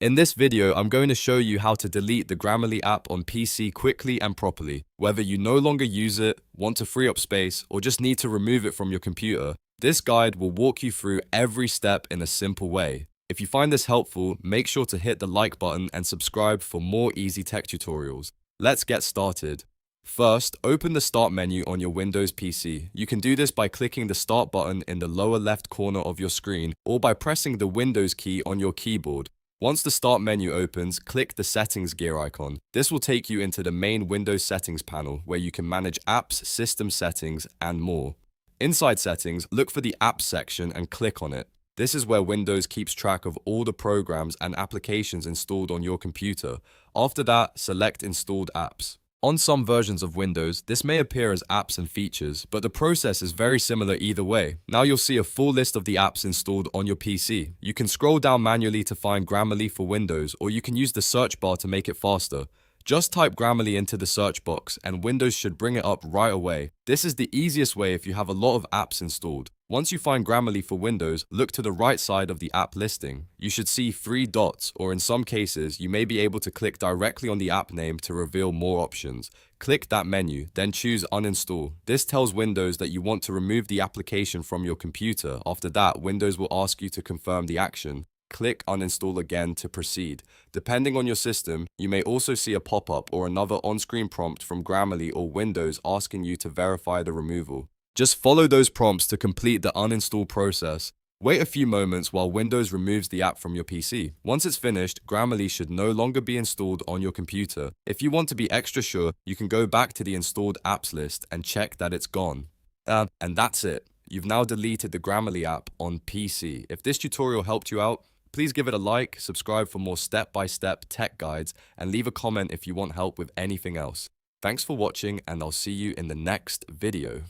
In this video, I'm going to show you how to delete the Grammarly app on PC quickly and properly. Whether you no longer use it, want to free up space, or just need to remove it from your computer, this guide will walk you through every step in a simple way. If you find this helpful, make sure to hit the like button and subscribe for more easy tech tutorials. Let's get started. First, open the Start menu on your Windows PC. You can do this by clicking the Start button in the lower left corner of your screen or by pressing the Windows key on your keyboard. Once the Start menu opens, click the Settings gear icon. This will take you into the main Windows Settings panel where you can manage apps, system settings, and more. Inside Settings, look for the Apps section and click on it. This is where Windows keeps track of all the programs and applications installed on your computer. After that, select Installed Apps. On some versions of Windows, this may appear as apps and features, but the process is very similar either way. Now you'll see a full list of the apps installed on your PC. You can scroll down manually to find Grammarly for Windows, or you can use the search bar to make it faster. Just type Grammarly into the search box and Windows should bring it up right away. This is the easiest way if you have a lot of apps installed. Once you find Grammarly for Windows, look to the right side of the app listing. You should see 3 dots, or in some cases, you may be able to click directly on the app name to reveal more options. Click that menu, then choose Uninstall. This tells Windows that you want to remove the application from your computer. After that, Windows will ask you to confirm the action. Click Uninstall again to proceed. Depending on your system, you may also see a pop-up or another on-screen prompt from Grammarly or Windows asking you to verify the removal. Just follow those prompts to complete the uninstall process. Wait a few moments while Windows removes the app from your PC. Once it's finished, Grammarly should no longer be installed on your computer. If you want to be extra sure, you can go back to the installed apps list and check that it's gone. And that's it. You've now deleted the Grammarly app on PC. If this tutorial helped you out, please give it a like, subscribe for more step-by-step tech guides, and leave a comment if you want help with anything else. Thanks for watching, and I'll see you in the next video.